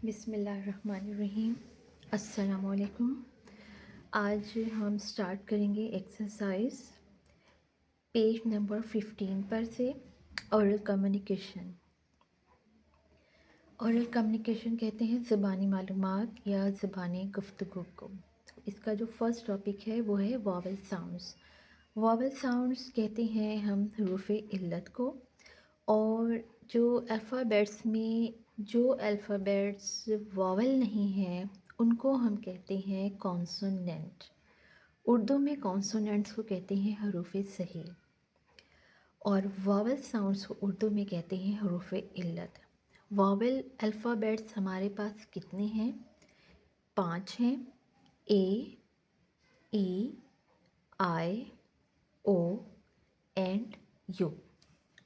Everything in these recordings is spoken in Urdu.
بسم اللہ الرحمن الرحیم۔ السلام علیکم۔ آج ہم سٹارٹ کریں گے ایکسرسائز پیج نمبر 15 پر سے اورل کمیونیکیشن۔ اورل کمیونیکیشن کہتے ہیں زبانی معلومات یا زبانی گفتگو کو۔ اس کا جو فرسٹ ٹاپک ہے وہ ہے واول ساؤنڈز۔ واول ساؤنڈز کہتے ہیں ہم حروف علت کو، اور جو الفابیٹس میں جو الفابیٹس واول نہیں ہیں ان کو ہم کہتے ہیں کانسوننٹ۔ اردو میں کانسوننٹس کو کہتے ہیں حروف صحیح، اور واول ساؤنڈس کو اردو میں کہتے ہیں حروف علت۔ واول الفابیٹس ہمارے پاس کتنے ہیں؟ 5 ہیں۔ اے، ای، آئی، او اینڈ یو۔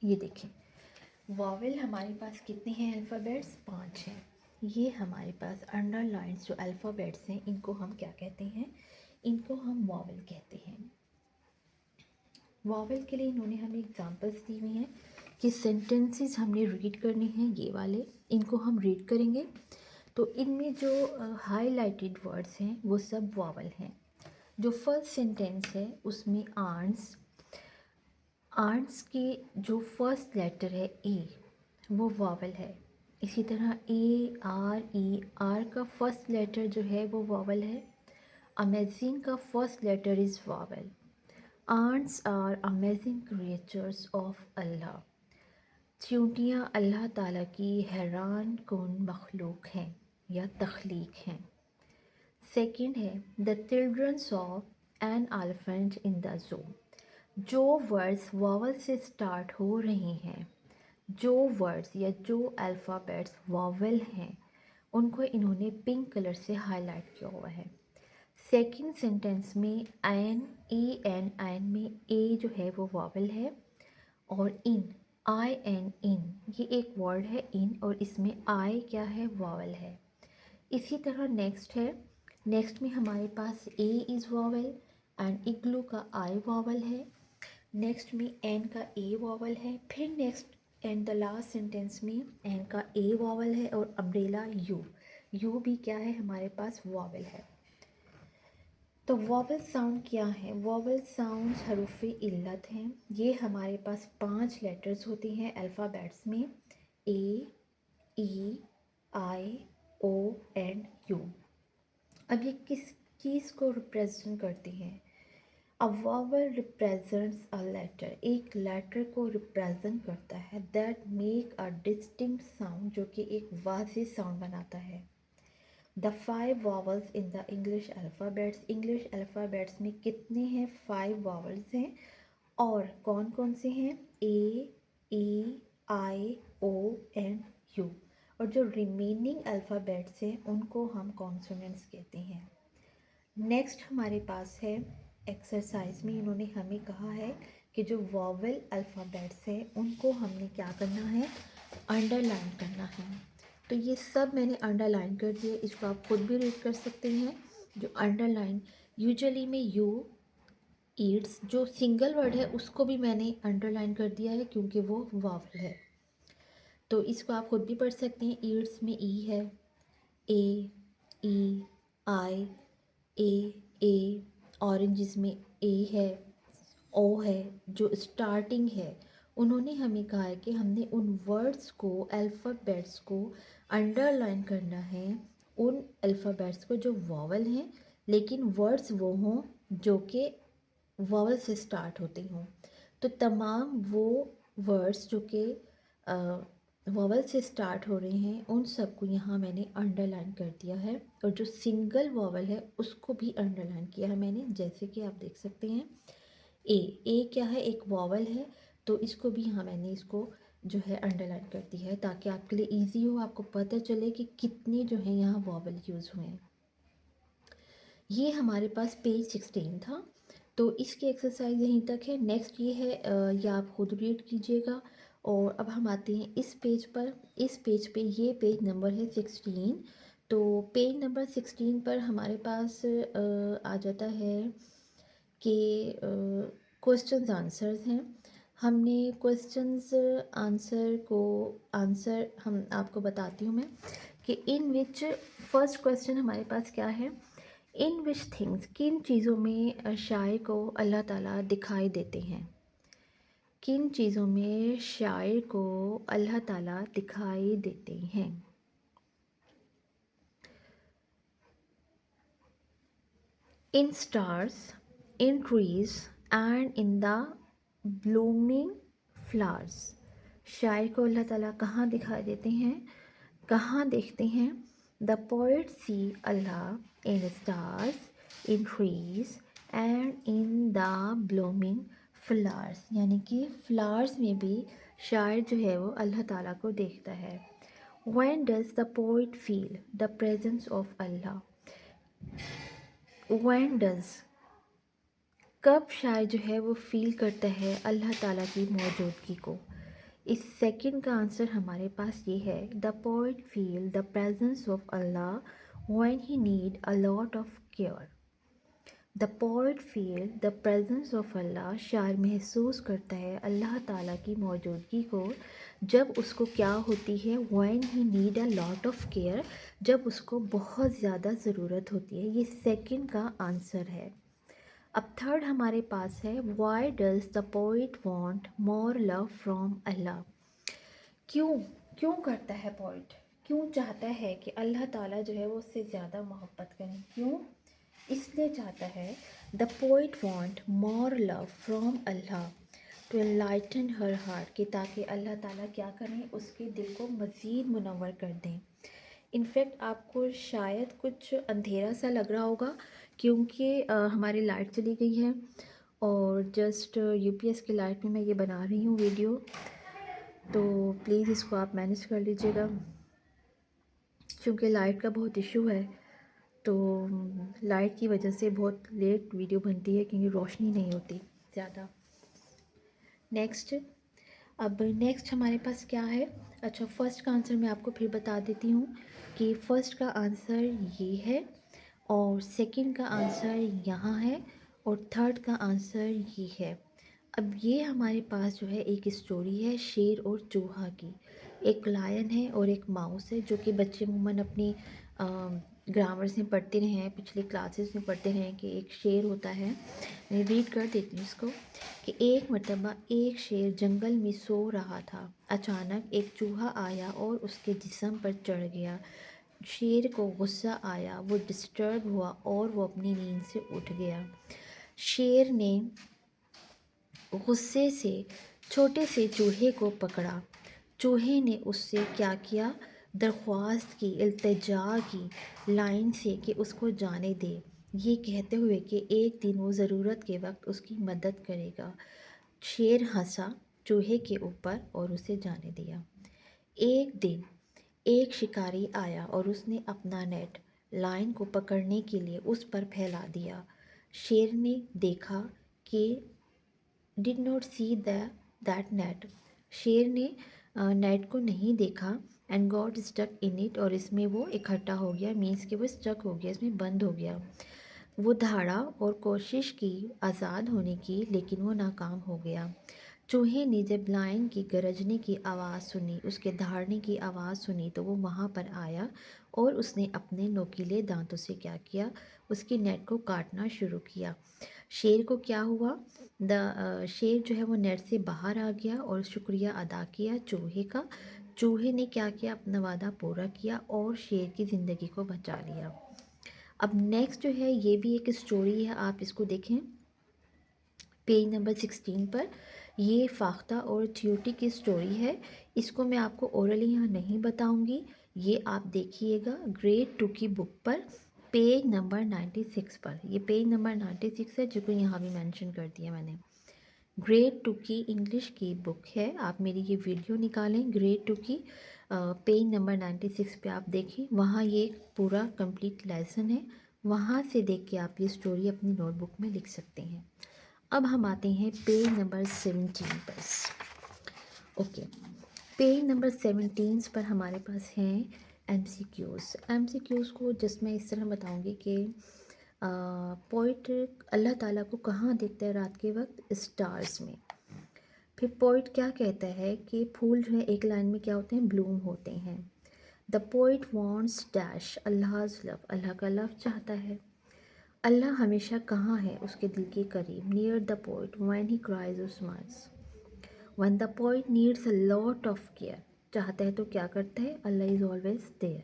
یہ دیکھیں، واول ہمارے پاس کتنے ہیں الفابیٹس؟ 5 ہیں۔ یہ ہمارے پاس انڈر لائنس جو الفابیٹس ہیں ان کو ہم کیا کہتے ہیں؟ ان کو ہم واول کہتے ہیں۔ واول کے لیے انہوں نے ہمیں اگزامپلس دی ہوئی ہیں کہ سینٹنسز ہم نے ریڈ کرنے ہیں، یہ والے ان کو ہم ریڈ کریں گے تو ان میں جو ہائی لائٹڈ ورڈز ہیں وہ سب واول ہیں۔ جو فرسٹ سینٹنس ہے اس میں آنٹس کے جو فرسٹ لیٹر ہے اے وہ واول ہے۔ اسی طرح آر کا فرسٹ لیٹر جو ہے وہ واول ہے۔ امیزنگ کا first letter is vowel. Ants are amazing creatures of Allah. چیونٹیاں اللہ تعالیٰ کی حیران کن مخلوق ہیں یا تخلیق ہیں۔ سیکنڈ ہے the childrens of an elephant in the zoo. جو ورڈز واول سے سٹارٹ ہو رہے ہیں، جو ورڈز یا جو الفابیٹس واول ہیں ان کو انہوں نے پنک کلر سے ہائی لائٹ کیا ہوا ہے۔ سیکنڈ سینٹنس میں این میں اے جو ہے وہ واول ہے، اور ان یہ ایک ورڈ ہے ان، اور اس میں آئی کیا ہے؟ واول ہے۔ اسی طرح نیکسٹ میں ہمارے پاس اے از واول اینڈ اگلو کا آئی واول ہے۔ نیکسٹ میں این کا اے واول ہے، پھر next and the last sentence میں این کا اے واول ہے، اور امبریلا یو بھی کیا ہے؟ ہمارے پاس واول ہے۔ تو واول ساؤنڈ کیا ہے؟ واول ساؤنڈ حروف علت ہیں۔ یہ ہمارے پاس 5 لیٹرز ہوتے ہیں الفابیٹس میں، اے، ای، آئی، او اینڈ یو۔ اب یہ کس چیز کو ریپریزنٹ کرتے ہیں؟ A vowel represents a letter۔ ایک لیٹر کو ریپریزنٹ کرتا ہے that make a distinct sound، جو کہ ایک واضح ساؤنڈ بناتا ہے۔ The 5 vowels in the English alphabets۔ English alphabets میں کتنے ہیں؟ 5 vowels ہیں، اور کون کون سے ہیں؟ اے، ای، آئی، او اینڈ یو۔ اور جو ریمیننگ الفابیٹس ہیں ان کو ہم کانسوننٹس کہتے ہیں۔ نیکسٹ ہمارے پاس ہے ایکسرسائز میں انہوں نے ہمیں کہا ہے کہ جو واول الفابیٹس ہیں ان کو ہم نے کیا کرنا ہے؟ انڈر لائن کرنا ہے۔ تو یہ سب میں نے انڈر لائن کر دیا، اس کو آپ خود بھی ریڈ کر سکتے ہیں۔ جو انڈر لائن یوزلی میں یو ایٹس جو سنگل ورڈ ہے اس کو بھی میں نے انڈر لائن کر دیا ہے کیونکہ وہ واول ہے، تو اس کو آپ خود بھی پڑھ سکتے ہیں۔ ایٹس میں ای ہے، اے، ای، آئی، اے، اورنجز میں اے ہے، او ہے۔ جو اسٹارٹنگ ہے انہوں نے ہمیں کہا ہے کہ ہم نے ان ورڈز کو، الفابیٹس کو انڈر لائن کرنا ہے، ان الفابیٹس کو جو واول ہیں لیکن ورڈز وہ ہوں جو کہ واول سے سٹارٹ ہوتے ہوں۔ تو تمام وہ ورڈز جو کہ واول سے سٹارٹ ہو رہے ہیں ان سب کو یہاں میں نے انڈر لائن کر دیا ہے، اور جو سنگل واول ہے اس کو بھی انڈر لائن کیا ہے میں نے، جیسے کہ آپ دیکھ سکتے ہیں اے کیا ہے؟ ایک واول ہے، تو اس کو بھی یہاں میں نے اس کو جو ہے انڈر لائن کر دی ہے تاکہ آپ کے لیے ایزی ہو، آپ کو پتہ چلے کہ کتنے جو ہیں یہاں واول یوز ہوئے ہیں۔ یہ ہمارے پاس پیج 16 تھا، تو اس کی ایکسرسائز یہیں تک ہے۔ نیکسٹ یہ ہے یا آپ خود ریڈ کیجیے گا۔ اور اب ہم آتے ہیں اس پیج پر۔ اس پیج پہ یہ پیج نمبر ہے 16۔ تو پیج نمبر 16 پر ہمارے پاس آ جاتا ہے کہ کوسچنز آنسرز ہیں۔ ہم نے کوسچنز آنسر ہم آپ کو بتاتی ہوں میں کہ ان وچ فرسٹ کویسچن ہمارے پاس کیا ہے، ان وچ تھنگس، کن چیزوں میں شاعر کو اللہ تعالیٰ دکھائی دیتے ہیں، کن چیزوں میں شاعر کو اللہ تعالیٰ دکھائی دیتے ہیں. In stars, in trees and in the blooming flowers. شاعر کو اللہ تعالیٰ کہاں دکھائی دیتے ہیں، کہاں دیکھتے ہیں؟ The poet see Allah in stars, in trees and in the blooming flowers. یعنی کہ فلاورس میں بھی شاعر جو ہے وہ اللہ تعالیٰ کو دیکھتا ہے. When does the poet feel the presence of Allah? When does، کب شاعر جو ہے وہ فیل کرتا ہے اللہ تعالیٰ کی موجودگی کو؟ اس سیکنڈ کا آنسر ہمارے پاس یہ ہے، the poet feel the presence of Allah when he need a lot of care. The poet feel the presence of Allah, شاعر محسوس کرتا ہے اللہ تعالیٰ کی موجودگی کو جب اس کو کیا ہوتی ہے، when he need a lot of care, جب اس کو بہت زیادہ ضرورت ہوتی ہے. یہ سیکنڈ کا آنسر ہے. اب تھرڈ ہمارے پاس ہے، why does the poet want more love from Allah. کیوں کرتا ہے پوئٹ، کیوں چاہتا ہے کہ اللہ تعالیٰ جو ہے وہ اس سے زیادہ محبت کریں؟ کیوں؟ اس لیے چاہتا ہے، the poet want more love from Allah to enlighten her heart, کہ تاکہ اللہ تعالیٰ کیا کریں، اس کے دل کو مزید منور کر دیں. انفیکٹ آپ کو شاید کچھ اندھیرا سا لگ رہا ہوگا کیونکہ ہماری لائٹ چلی گئی ہے، اور جسٹ یو پی ایس کی لائٹ میں یہ بنا رہی ہوں ویڈیو، تو پلیز اس کو آپ مینیج کر لیجیے گا کیونکہ لائٹ کا بہت ایشو ہے. تو لائٹ کی وجہ سے بہت لیٹ ویڈیو بنتی ہے کیونکہ روشنی نہیں ہوتی زیادہ. نیکسٹ ہمارے پاس کیا ہے؟ اچھا، فرسٹ کا آنسر میں آپ کو پھر بتا دیتی ہوں کہ فرسٹ کا آنسر یہ ہے، اور سیکنڈ کا آنسر یہاں ہے، اور تھرڈ کا آنسر یہ ہے. اب یہ ہمارے پاس جو ہے ایک اسٹوری ہے شیر اور چوہا کی. ایک لائن ہے اور ایک ماؤس ہے، جو کہ بچے عموماً اپنی گرامرس میں پڑھتے رہے ہیں، پچھلے کلاسز میں پڑھتے رہے ہیں کہ ایک شیر ہوتا ہے. میں ریڈ کر دیتی ہوں اس کو، کہ ایک مرتبہ ایک شیر جنگل میں سو رہا تھا. اچانک ایک چوہا آیا اور اس کے جسم پر چڑھ گیا. شیر کو غصہ آیا، وہ ڈسٹرب ہوا اور وہ اپنی نیند سے اٹھ گیا. شیر نے غصے سے چھوٹے سے چوہے کو پکڑا. چوہے نے اس سے کیا کیا؟ درخواست کی، التجا کی لائن سے کہ اس کو جانے دے، یہ کہتے ہوئے کہ ایک دن وہ ضرورت کے وقت اس کی مدد کرے گا. شیر ہنسا چوہے کے اوپر اور اسے جانے دیا. ایک دن ایک شکاری آیا اور اس نے اپنا نیٹ لائن کو پکڑنے کے لیے اس پر پھیلا دیا. شیر نے دیکھا کہ did not see that net. شیر نے نیٹ کو نہیں دیکھا and got stuck in it، اور اس میں وہ اکٹھا ہو گیا، مینس کہ وہ اسٹک ہو گیا، اس میں بند ہو گیا. وہ دھاڑا اور کوشش کی آزاد ہونے کی، لیکن وہ ناکام ہو گیا. چوہے نے جب لائن کی گرجنے کی آواز سنی، اس کے دھاڑنے کی آواز سنی، تو وہ وہاں پر آیا اور اس نے اپنے نوکیلے دانتوں سے کیا کیا؟ اس کی نیٹ کو کاٹنا شروع کیا. شیر کو کیا ہوا؟ شیر جو ہے وہ نیٹ سے باہر آ گیا اور شکریہ ادا کیا چوہے کا. چوہے نے کیا کیا؟ اپنا وعدہ پورا کیا اور شیر کی زندگی کو بچا لیا. اب نیکسٹ جو ہے یہ بھی ایک اسٹوری ہے، آپ اس کو دیکھیں پیج نمبر 16 پر. یہ فاختہ اور تھیوٹی کی اسٹوری ہے. اس کو میں آپ کو اورلی یہاں نہیں بتاؤں گی، یہ آپ دیکھیے گا گریڈ 2 کی بک پر پیج نمبر 96 پر. یہ پیج نمبر 96 ہے، جو کہ یہاں بھی مینشن کر دیا میں نے. گریڈ 2 کی انگلش کی بک ہے، آپ میری یہ ویڈیو نکالیں گریڈ 2 کی پیج نمبر 96 پہ آپ دیکھیں، وہاں یہ ایک پورا کمپلیٹ لیسن ہے، وہاں سے دیکھ کے آپ یہ اسٹوری اپنی نوٹ بک میں لکھ سکتے ہیں. اب ہم آتے ہیں پیج نمبر 17 پر. اوکے، پیج نمبر 17 پر ہمارے پاس ہیں M C Qs. M C Qs کو جس میں اس طرح بتاؤں گی کہ پوئٹ اللہ تعالیٰ کو کہاں دیکھتا ہے رات کے وقت؟ اسٹارز میں. پھر پوئٹ کیا کہتا ہے کہ پھول جو ہے ایک لائن میں کیا ہوتے ہیں؟ بلوم ہوتے ہیں. The poet wants dash Allah's love. اللہ کا love چاہتا ہے. اللہ ہمیشہ کہاں ہے؟ اس کے دل کے قریب. Near the poet when he cries or smiles. When the poet needs a lot of care. چاہتا ہے تو کیا کرتا ہے؟ اللہ is always there.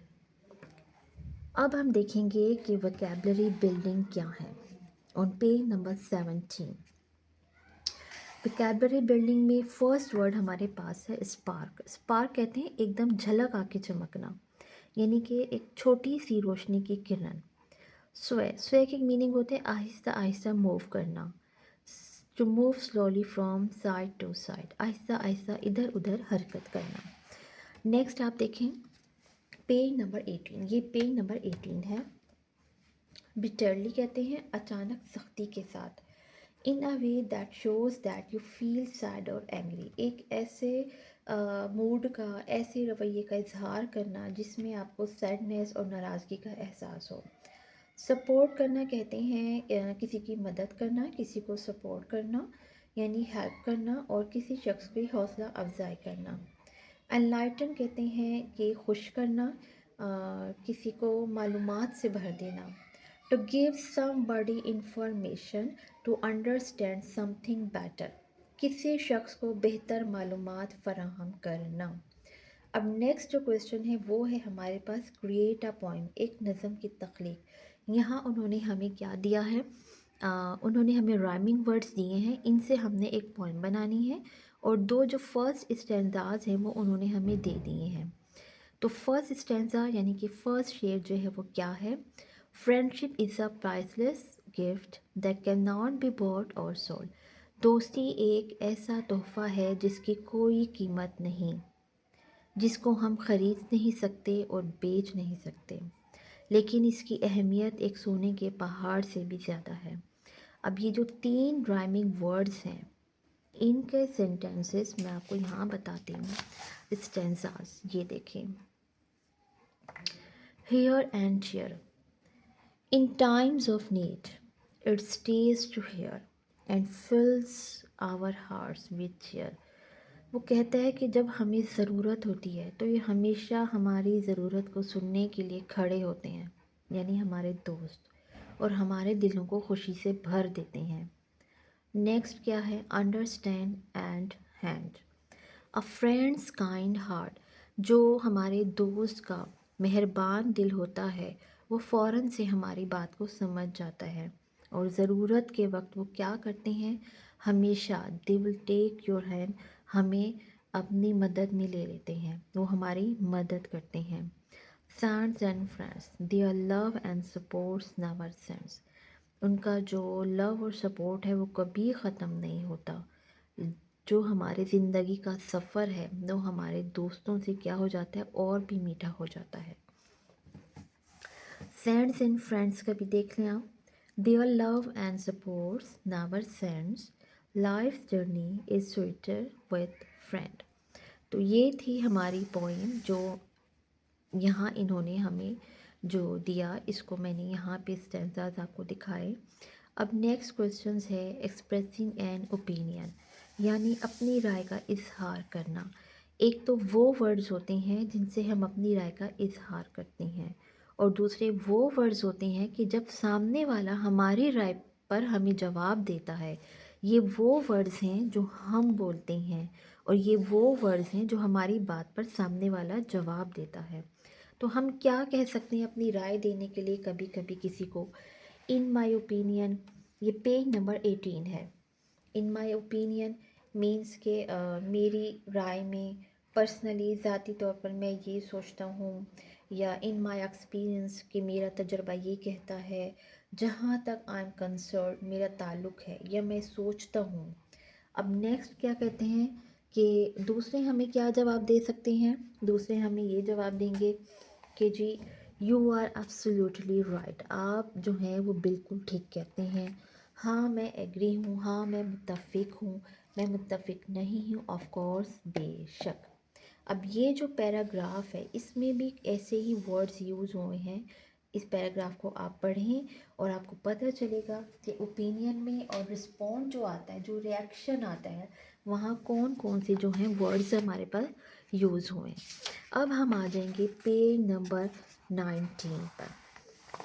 اب ہم دیکھیں گے کہ vocabulary building کیا ہے. On page number 17. Vocabulary building میں فرسٹ ورڈ ہمارے پاس ہے اسپارک. اسپارک کہتے ہیں ایک دم جھلک آ کے چمکنا، یعنی کہ ایک چھوٹی سی روشنی کی کرن. سوے سوے کے میننگ ہوتے ہیں آہستہ آہستہ موو کرنا، to move slowly from side to side, آہستہ آہستہ ادھر ادھر حرکت کرنا. نیکسٹ آپ دیکھیں پیج نمبر 18. یہ پیج نمبر 18 ہے. بٹرلی کہتے ہیں اچانک سختی کے ساتھ. In a way that shows that you feel sad اور اینگری. ایک ایسے موڈ کا، ایسے رویے کا اظہار کرنا جس میں آپ کو سیڈنیس اور ناراضگی کا احساس ہو. سپورٹ کرنا کہتے ہیں کسی کی مدد کرنا، کسی کو سپورٹ کرنا یعنی ہیلپ کرنا اور کسی شخص کی حوصلہ افزائی کرنا. انلائٹن کہتے ہیں کہ خوش کرنا، کسی کو معلومات سے بھر دینا. To give somebody information to understand something better. کسی شخص کو بہتر معلومات فراہم کرنا. اب نیکسٹ جو کویسچن ہے وہ ہے ہمارے پاس کریٹ اے پوئم، ایک نظم کی تخلیق. یہاں انہوں نے ہمیں کیا دیا ہے؟ انہوں نے ہمیں رائمنگ ورڈز دیے ہیں، ان سے ہم نے ایک پوئم بنانی ہے اور دو جو فرسٹ اسٹینزاز ہیں وہ انہوں نے ہمیں دے دیے ہیں. تو فرسٹ اسٹینزا یعنی کہ فرسٹ شعر جو ہے وہ کیا ہے؟ Friendship is a priceless gift that can not be bought اور سولڈ. دوستی ایک ایسا تحفہ ہے جس کی کوئی قیمت نہیں، جس کو ہم خرید نہیں سکتے اور بیچ نہیں سکتے، لیکن اس کی اہمیت ایک سونے کے پہاڑ سے بھی زیادہ ہے. اب یہ جو 3 رائمنگ ورڈز ہیں ان کے سینٹینسز میں آپ کو یہاں بتاتی ہوں. اسٹینزاز یہ دیکھیں. Here and chair. In times of need, it stays to hear and fills our hearts with cheer. وہ کہتا ہے کہ جب ہمیں ضرورت ہوتی ہے تو یہ ہمیشہ ہماری ضرورت کو سننے کے لیے کھڑے ہوتے ہیں، یعنی ہمارے دوست، اور ہمارے دلوں کو خوشی سے بھر دیتے ہیں. نیکسٹ کیا ہے؟ Understand and hand. A friend's kind heart. جو ہمارے دوست کا مہربان دل ہوتا ہے وہ فوراً سے ہماری بات کو سمجھ جاتا ہے اور ضرورت کے وقت وہ کیا کرتے ہیں؟ ہمیشہ they will take your hand. ہمیں اپنی مدد میں لے لیتے ہیں، وہ ہماری مدد کرتے ہیں. Saints and friends. Their love and supports never ends. ان کا جو لو اور سپورٹ ہے وہ کبھی ختم نہیں ہوتا. جو ہمارے زندگی کا سفر ہے وہ ہمارے دوستوں سے کیا ہو جاتا ہے؟ اور بھی میٹھا ہو جاتا ہے. سینڈس اینڈ فرینڈس کا بھی دیکھ لیں آپ. Their love and supports never sends. Life journey is sweeter with friend. تو یہ تھی ہماری پوئم جو یہاں انہوں نے ہمیں جو دیا، اس کو میں نے یہاں پہ اسٹینزاز آپ کو دکھائے. اب نیکسٹ کویسچنز ہے ایکسپریسنگ این اوپینین، یعنی اپنی رائے کا اظہار کرنا. ایک تو وہ ورڈز ہوتے ہیں جن سے ہم اپنی رائے کا اظہار کرتے ہیں، اور دوسرے وہ ورڈز ہوتے ہیں کہ جب سامنے والا ہماری رائے پر ہمیں جواب دیتا ہے. یہ وہ ورڈز ہیں جو ہم بولتے ہیں اور یہ وہ ورڈز ہیں جو ہماری بات پر سامنے والا جواب دیتا ہے. تو ہم کیا کہہ سکتے ہیں اپنی رائے دینے کے لیے کبھی کبھی کسی کو؟ ان مائی اوپینین. یہ پیج نمبر 18 ہے. ان مائی اوپینین مینس کہ میری رائے میں، پرسنلی ذاتی طور پر میں یہ سوچتا ہوں، یا ان مائی ایکسپیرئنس کہ میرا تجربہ یہ کہتا ہے، جہاں تک آئی ایم کنسرنڈ میرا تعلق ہے، یا میں سوچتا ہوں. اب نیکسٹ کیا کہتے ہیں کہ دوسرے ہمیں کیا جواب دے سکتے ہیں؟ دوسرے ہمیں یہ جواب دیں گے کہ جی یو آر ایبسلیوٹلی رائٹ. آپ جو ہیں وہ بالکل ٹھیک کہتے ہیں. ہاں میں ایگری ہوں، ہاں میں متفق ہوں، میں متفق نہیں ہوں، آف کورس بے شک. اب یہ جو پیراگراف ہے اس میں بھی ایسے ہی ورڈز یوز ہوئے ہیں اس پیراگراف کو آپ پڑھیں اور آپ کو پتہ چلے گا کہ اوپینین میں اور رسپونڈ جو آتا ہے، جو ریئیکشن آتا ہے، وہاں کون کون سے جو ہیں ورڈز ہمارے پاس یوز ہوئے ہیں۔ اب ہم آ جائیں گے پیج نمبر 19 پر۔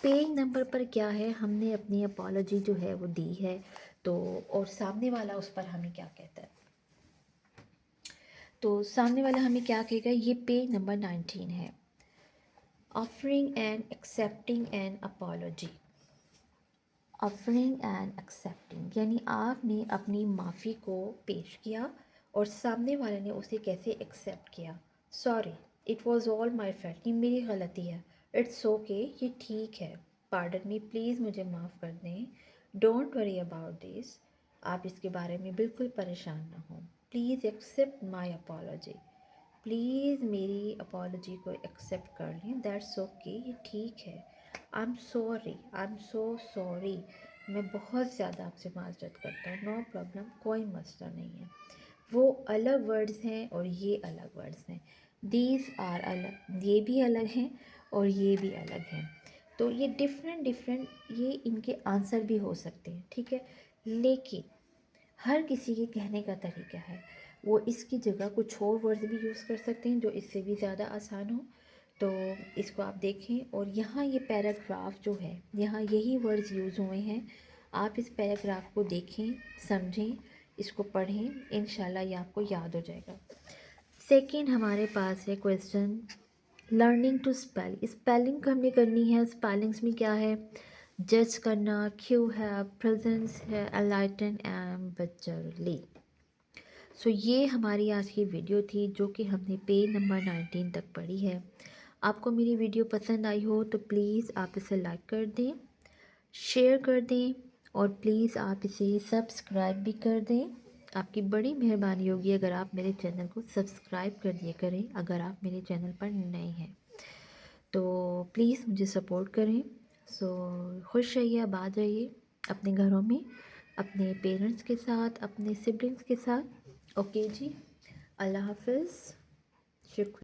پیج نمبر پر کیا ہے، ہم نے اپنی اپالوجی جو ہے وہ دی ہے، تو اور سامنے والا اس پر ہمیں کیا کہتا ہے، تو سامنے والا ہمیں کیا کہے گا، یہ پیج نمبر 19 ہے۔ Offering and accepting an apology. Offering and accepting یعنی آپ نے اپنی معافی کو پیش کیا اور سامنے والے نے اسے کیسے ایکسیپٹ کیا۔ Sorry it was all my fault, یہ میری غلطی ہے۔ اٹس اوکے، یہ ٹھیک ہے۔ پارڈن می، پلیز مجھے معاف کر دیں۔ ڈونٹ وری اباؤٹ دس، آپ اس کے بارے میں بالکل پریشان نہ ہوں۔ Please accept my apology, please میری اپالوجی کو ایکسیپٹ کر لیں۔ دیٹس اوکے، یہ ٹھیک ہے۔ I'm sorry, I'm so sorry, میں بہت زیادہ آپ سے معذرت کرتا ہوں۔ نو پرابلم، کوئی مسئلہ نہیں ہے۔ وہ الگ ورڈز ہیں اور یہ الگ ورڈز ہیں۔ دیز آر الگ، یہ بھی الگ ہیں اور یہ بھی الگ ہیں، تو یہ ڈفرینٹ یہ ان کے آنسر بھی ہو سکتے ہیں، ٹھیک ہے۔ لیکن ہر کسی کے کہنے کا طریقہ ہے، وہ اس کی جگہ کچھ اور ورڈز بھی یوز کر سکتے ہیں جو اس سے بھی زیادہ آسان ہو، تو اس کو آپ دیکھیں۔ اور یہاں یہ پیراگراف جو ہے، یہاں یہی ورڈز یوز ہوئے ہیں۔ آپ اس پیراگراف کو دیکھیں، سمجھیں، اس کو پڑھیں، انشاءاللہ یہ آپ کو یاد ہو جائے گا۔ سیکنڈ ہمارے پاس ہے question learning to spell. Spelling ہم نے کرنی ہے۔ اسپیلنگس میں کیا ہے، جج کرنا، کیو ہے، پریزنس ہے، انلائٹن اینڈ بچرلی۔ سو یہ ہماری آج کی ویڈیو تھی جو کہ ہم نے پیج نمبر 19 تک پڑھی ہے۔ آپ کو میری ویڈیو پسند آئی ہو تو پلیز آپ اسے لائک کر دیں، شیئر کر دیں اور پلیز آپ اسے سبسکرائب بھی کر دیں۔ آپ کی بڑی مہربانی ہوگی اگر آپ میرے چینل کو سبسکرائب کر دیا کریں، اگر آپ میرے چینل پر نئے ہیں تو پلیز مجھے سپورٹ کریں۔ سو خوش رہیے، آباد رہیے اپنے گھروں میں، اپنے پیرنٹس کے ساتھ، اپنے سبلنگس کے ساتھ۔ اوکے جی، اللہ حافظ، شکریہ۔